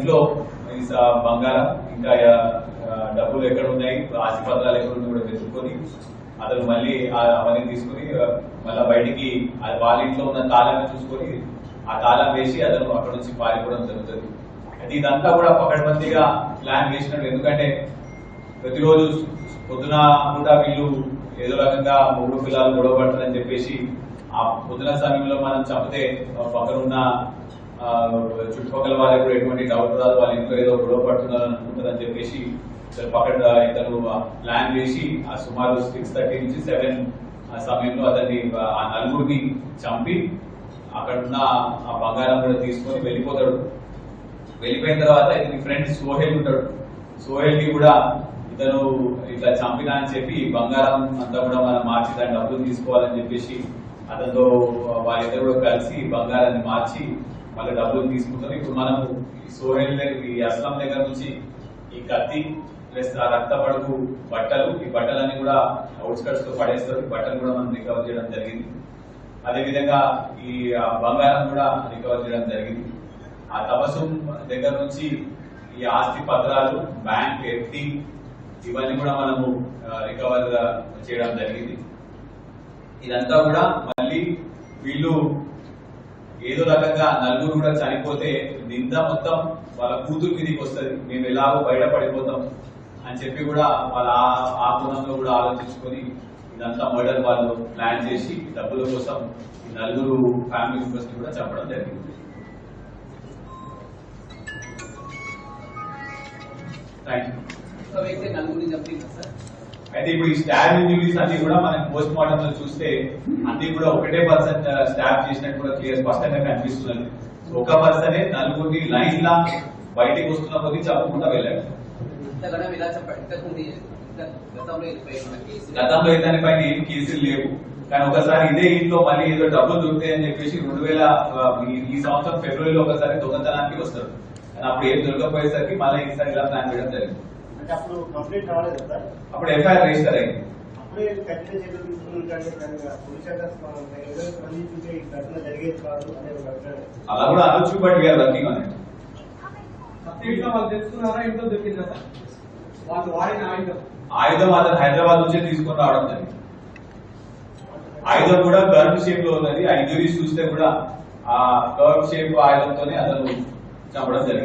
ఇంట్లో బంగారం ఇంకా డబ్బులు ఎక్కడ ఉన్నాయి, ఆస్తి పత్రాలు ఎక్కడ ఉన్నాయి కూడా వెతుక్కొని అతను మళ్ళీ అవన్నీ తీసుకుని మళ్ళీ బయటికి వాళ్ళ ఇంట్లో ఉన్న తాళాన్ని చూసుకొని ఆ తాళం వేసి అతను అక్కడ నుంచి పారిపోవడం జరుగుతుంది. అయితే ఇదంతా కూడా పకడ్బందీగా ప్లాన్ చేసినట్టు. ఎందుకంటే ప్రతిరోజు పొద్దున కూడా వీళ్ళు ఏదో రకంగా మూడు పిల్లలు గొడవ పడతారని చెప్పేసి ఆ పొద్దున సమయంలో మనం చంపితే పక్కనున్న చుట్టుపక్కల వాళ్ళకి కూడా ఎటువంటి డౌట్ రాదు, వాళ్ళ ఇంట్లో ఏదో గొడవ పడుతున్నారని అనుకుంటారని చెప్పేసి ఇతను ప్లాన్ చేసి ఆ సుమారు 6:30 నుంచి 7 సమయంలో అతన్ని ఆ నలుగురిని చంపి అక్కడున్న ఆ బంగారం కూడా తీసుకొని వెళ్ళిపోతాడు. వెళ్ళిపోయిన తర్వాత ఇతని ఫ్రెండ్ సోహెల్ ఉంటాడు. సోహెల్ కి కూడా ఇతను ఇట్లా చంపినా అని చెప్పి బంగారం అంతా కూడా మనం మార్చి దాని డబ్బులు తీసుకోవాలని చెప్పేసి అతనితో వాళ్ళిద్దరు కూడా కలిసి బంగారాన్ని మార్చి మళ్ళీ డబ్బులు తీసుకుంటారు. ఇప్పుడు మనము సోహెల్ ఈ అస్లాం దగ్గర నుంచి ఈ కత్తి ప్లస్ ఆ రక్త పడుకు బట్టలు, ఈ బట్టలన్నీ కూడా అవుట్స్కట్స్ తో పడేస్తారు. ఈ బట్టలు కూడా మనం రికవర్ చేయడం జరిగింది. అదేవిధంగా ఈ బంగారం కూడా రికవర్ చేయడం జరిగింది. ఆ తపస్సు దగ్గర నుంచి ఈ ఆస్తి పత్రాలు, బ్యాంక్ ఎఫ్డి ఇవన్నీ కూడా మనము రికవర్ చేయడం జరిగింది. ఇదంతా కూడా మళ్ళీ వీళ్ళు ఏదో రకంగా నలుగురు కూడా చనిపోతే నింద మొత్తం వాళ్ళ కూతురు మీదకి వస్తుంది, మేము ఎలాగో బయట పడిపోతాం అని చెప్పి కూడా వాళ్ళ ఆ కోణంలో కూడా ఆలోచించుకొని ఇదంతా మర్డర్ వాళ్ళు ప్లాన్ చేసి డబ్బుల కోసం ఈ నలుగురు ఫ్యామిలీ మెంబర్స్ ని కూడా చంపడం జరిగింది. అయితే ఇప్పుడు ఈ స్టాబ్ ఇంజురీస్ అన్ని కూడా మనకి పోస్ట్ మార్టం లో చూస్తే అన్ని కూడా ఒకటే పర్సన్ స్టాబ్ చేసినట్టు కూడా క్లియర్ స్పష్టంగా కనిపిస్తున్నది. ఒక పర్సనే నలుగురిని లైన్ లా బయటికి వస్తున్న కొద్ది చంపుకుంటా వెళ్ళాడు. గతంలో ఇతని పైన ఏం కేసులు లేవు, కానీ ఒకసారి ఇదే ఇంట్లో మళ్ళీ ఏదో డబ్బులు దొరుకుతాయని చెప్పేసి 2000 ఈ సంవత్సరం ఫిబ్రవరిలో ఒకసారి దొంగతనానికి వస్తారు. కానీ అప్పుడు ఏం దొరకపోయేసరికి మళ్ళీ ఈసారి ఇలా ప్లాన్ చేయడం జరిగింది. అప్పుడు ఎఫ్ఐఆర్ రిజిస్టర్ అయింది. అలా కూడా అనొచ్చు, but we are working on it. ఆయుధం అతను హైదరాబాద్ నుంచే తీసుకొని రావడం జరిగింది. ఆయుధం కూడా కర్వ్ షేప్ లో ఉన్నది. ఆ ఇంజురీస్ చూస్తే కూడా ఆ కర్వ్ షేప్ ఆయుధంతోనే అతను చంపడం జరిగింది.